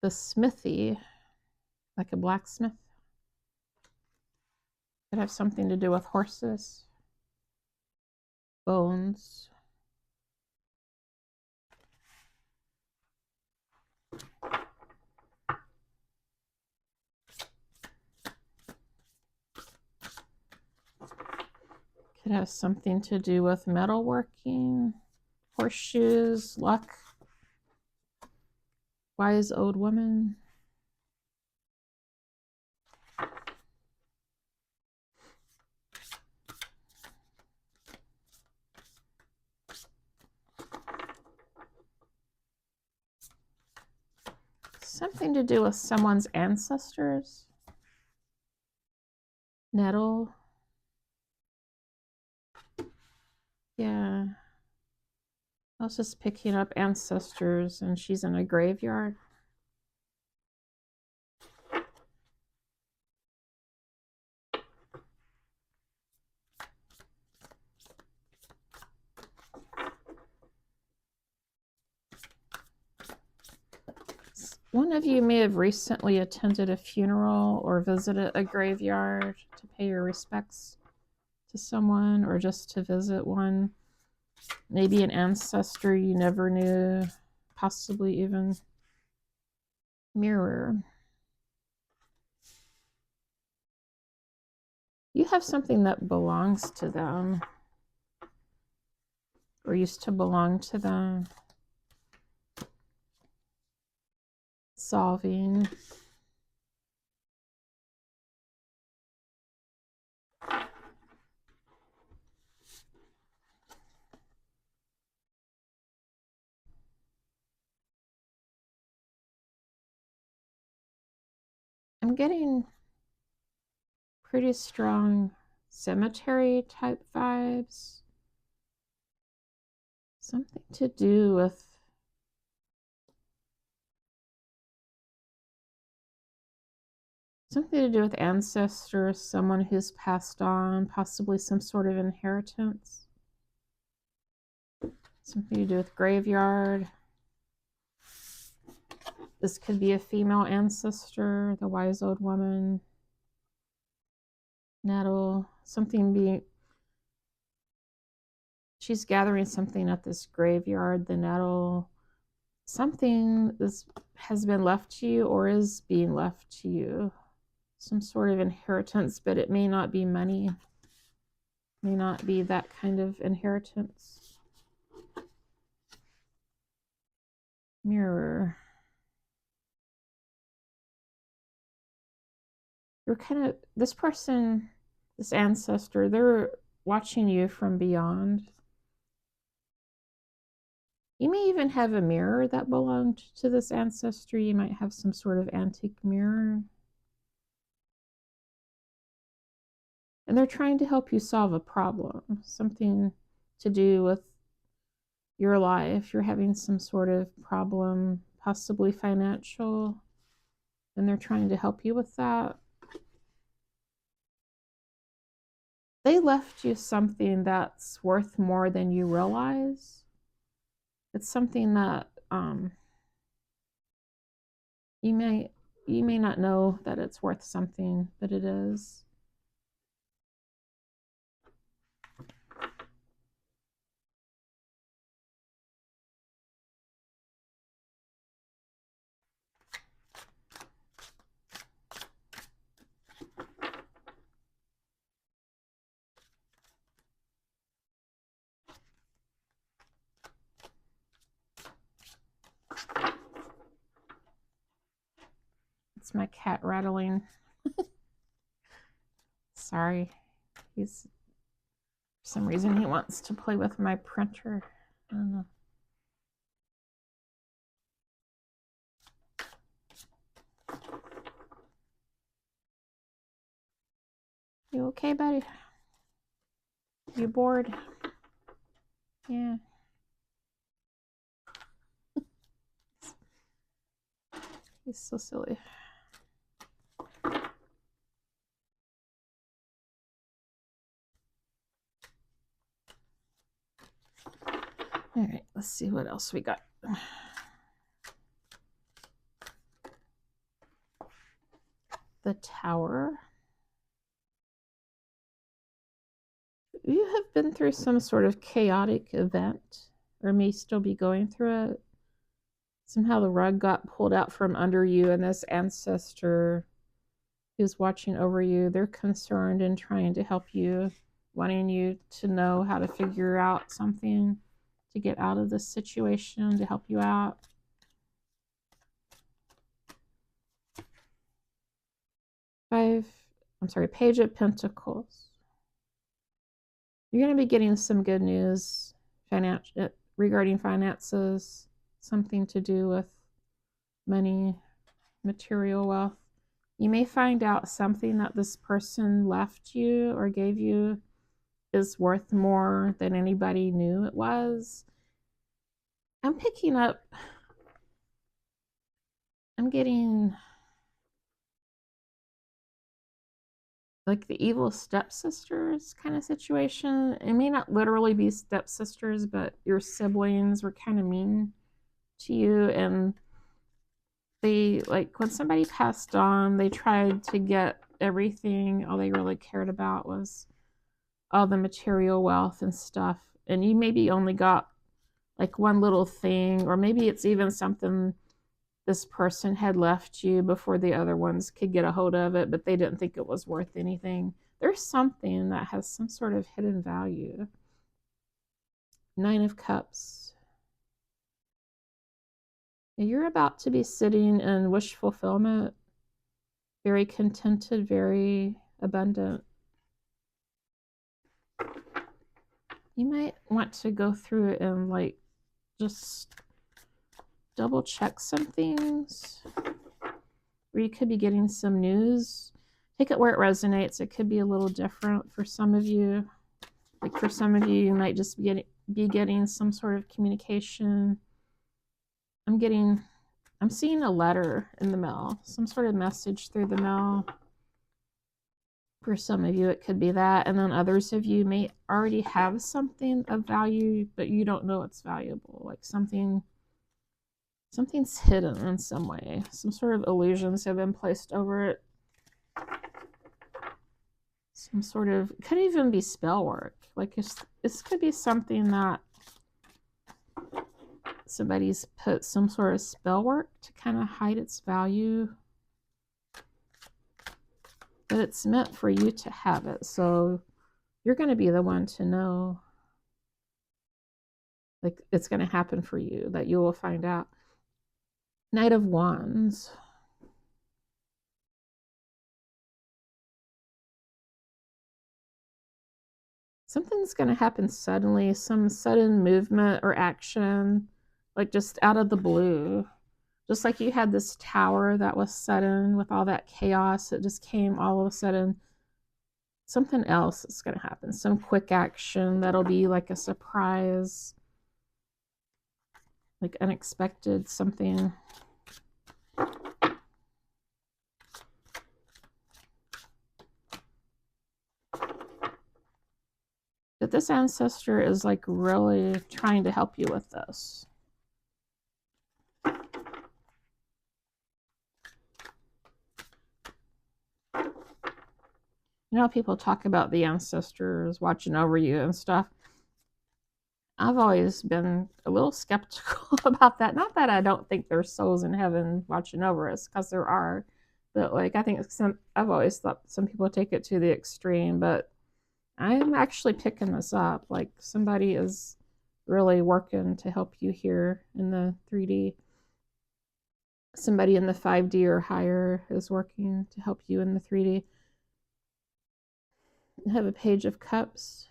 the smithy, like a blacksmith. Could have something to do with horses, bones. Could have something to do with metalworking, horseshoes, luck, wise old woman. Something to do with someone's ancestors. Nettle. Yeah. I was just picking up ancestors, and she's in a graveyard. One of you may have recently attended a funeral or visited a graveyard to pay your respects to someone, or just to visit one. Maybe an ancestor you never knew, possibly even mirror. You have something that belongs to them or used to belong to them. Solving. I'm getting pretty strong cemetery type vibes. Something to do with ancestors, someone who's passed on, possibly some sort of inheritance. Something to do with graveyard. This could be a female ancestor, the wise old woman. Nettle, something being, she's gathering something at this graveyard, the nettle. Something has been left to you or is being left to you. Some sort of inheritance, but it may not be money. May not be that kind of inheritance. Mirror. You're kind of, this person, this ancestor, they're watching you from beyond. You may even have a mirror that belonged to this ancestor. You might have some sort of antique mirror. And they're trying to help you solve a problem, something to do with your life. You're having some sort of problem, possibly financial, and they're trying to help you with that. They left you something that's worth more than you realize. It's something that you may not know that it's worth something, but it is. It's my cat rattling. Sorry. He's, for some reason, he wants to play with my printer. I don't know. You okay, buddy? You bored? Yeah. He's so silly. All right, let's see what else we got. the Tower. You have been through some sort of chaotic event, or may still be going through it. Somehow the rug got pulled out from under you, and this ancestor who's watching over you, they're concerned and trying to help you, wanting you to know how to figure out something to get out of this situation, to help you out. Page of Pentacles. You're going to be getting some good news regarding finances, something to do with money, material wealth. You may find out something that this person left you or gave you is worth more than anybody knew it was. I'm getting like the evil stepsisters kind of situation. It may not literally be stepsisters, but your siblings were kind of mean to you, and they, like, when somebody passed on, they tried to get everything. All they really cared about was all the material wealth and stuff, and you maybe only got like one little thing, or maybe it's even something this person had left you before the other ones could get a hold of it, but they didn't think it was worth anything. There's something that has some sort of hidden value. 9 of Cups. You're about to be sitting in wish fulfillment, very contented, very abundant. You might want to go through it and like just double check some things, or you could be getting some news. Take it where it resonates. It could be a little different for some of you. Like for some of you, you might just be getting some sort of communication. I'm seeing a letter in the mail, some sort of message through the mail. For some of you, it could be that. And then others of you may already have something of value, but you don't know it's valuable. Like something's hidden in some way. Some sort of illusions have been placed over it. Some sort of, could even be spell work. Like this could be something that somebody's put some sort of spell work to kind of hide its value. But it's meant for you to have it. So you're going to be the one to know. Like it's going to happen for you, that you will find out. Knight of Wands. Something's going to happen suddenly, some sudden movement or action, like just out of the blue. Just like you had this tower that was sudden with all that chaos, it just came all of a sudden. Something else is going to happen, some quick action that'll be like a surprise, like unexpected something. But this ancestor is like really trying to help you with this. You know, people talk about the ancestors watching over you and stuff. I've always been a little skeptical about that. Not that I don't think there's souls in heaven watching over us, because there are. But like, I think I've always thought some people take it to the extreme, but I'm actually picking this up. Like somebody is really working to help you here in the 3D. Somebody in the 5D or higher is working to help you in the 3D. I have a Page of Cups.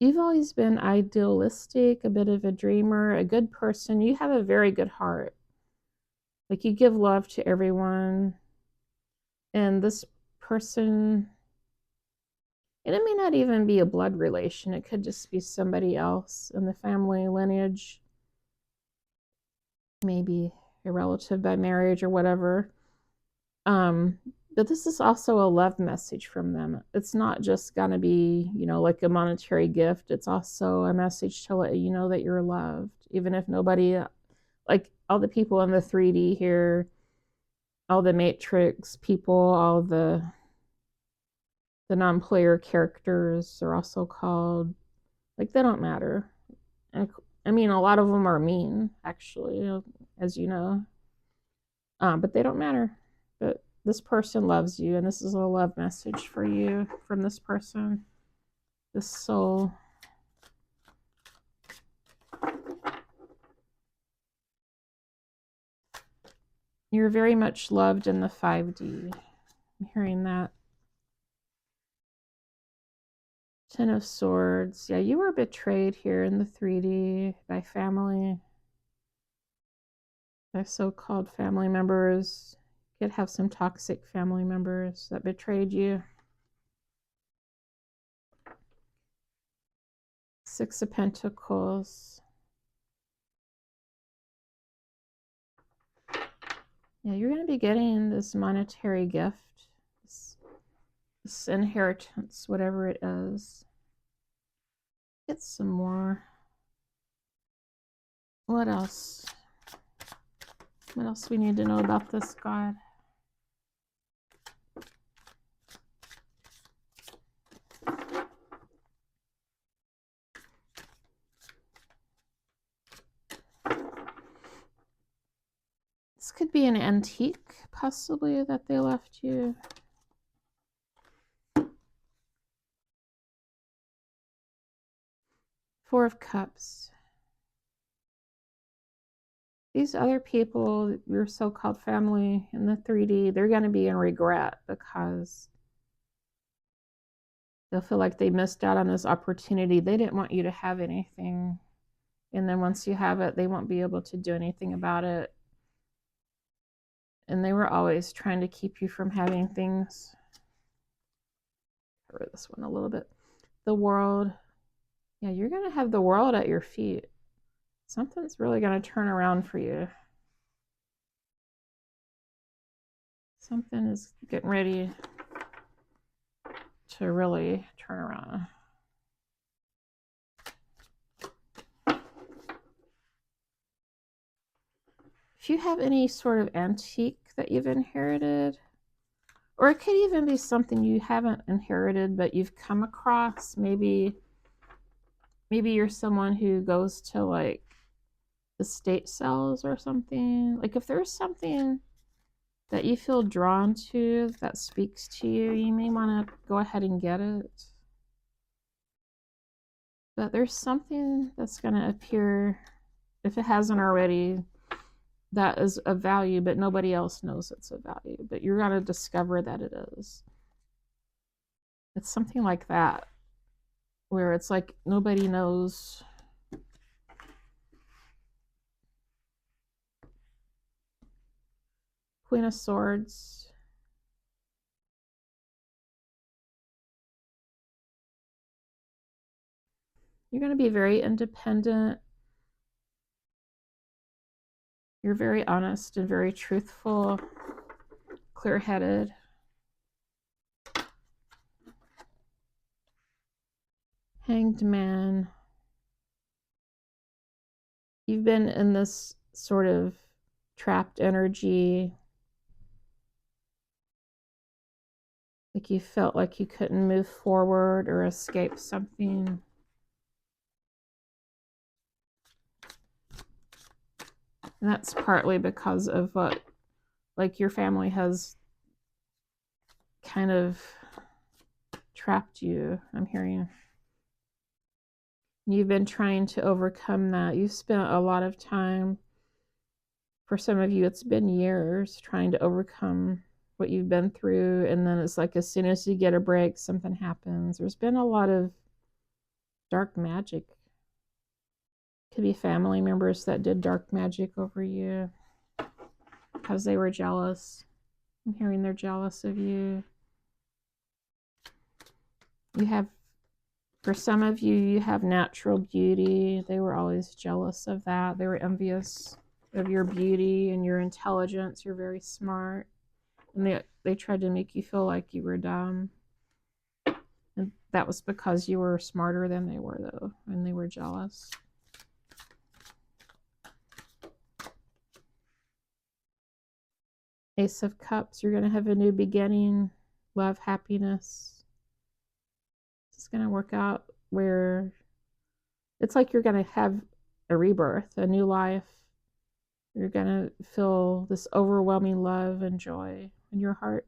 You've always been idealistic, a bit of a dreamer, a good person. You have a very good heart. Like you give love to everyone. And this person, and it may not even be a blood relation. It could just be somebody else in the family lineage. Maybe a relative by marriage or whatever. But this is also a love message from them. It's not just going to be, like a monetary gift. It's also a message to let you know that you're loved, even if nobody, like all the people in the 3D here, all the Matrix people, all the non-player characters are also called, like, they don't matter. And I mean, a lot of them are mean, actually, as you know, but they don't matter. But this person loves you, and this is a love message for you from this person, this soul. You're very much loved in the 5D. I'm hearing that. Ten of Swords. Yeah, you were betrayed here in the 3D by family, by so-called family members. You could have some toxic family members that betrayed you. Six of Pentacles. Yeah, you're going to be getting this monetary gift, this inheritance, whatever it is. Get some more. What else? What else we need to know about this god? This could be an antique, possibly, that they left you. Four of Cups. These other people, your so-called family in the 3D, they're going to be in regret because they'll feel like they missed out on this opportunity. They didn't want you to have anything. And then once you have it, they won't be able to do anything about it. And they were always trying to keep you from having things. Cover this one a little bit. The World. Yeah, you're going to have the world at your feet. Something's really going to turn around for you. Something is getting ready to really turn around. If you have any sort of antique that you've inherited, or it could even be something you haven't inherited but you've come across, maybe you're someone who goes to like estate sales or something. Like if there's something that you feel drawn to that speaks to you, you may want to go ahead and get it. But there's something that's going to appear, if it hasn't already, that is of value, but nobody else knows it's of value. But you're going to discover that it is. It's something like that, where it's like nobody knows. Queen of Swords. You're going to be very independent. You're very honest and very truthful, clear-headed. Hanged Man. You've been in this sort of trapped energy. Like you felt like you couldn't move forward or escape something. And that's partly because of what, like, your family has kind of trapped you, I'm hearing. You've been trying to overcome that. You've spent a lot of time, for some of you, it's been years trying to overcome what you've been through. And then it's like as soon as you get a break, something happens. There's been a lot of dark magic. Could be family members that did dark magic over you because they were jealous. I'm hearing they're jealous of you. You have, for some of you, you have natural beauty. They were always jealous of that. They were envious of your beauty and your intelligence. You're very smart. And they tried to make you feel like you were dumb. And that was because you were smarter than they were, though, and they were jealous. Ace of Cups, you're going to have a new beginning, love, happiness. It's going to work out where it's like you're going to have a rebirth, a new life. You're going to feel this overwhelming love and joy in your heart.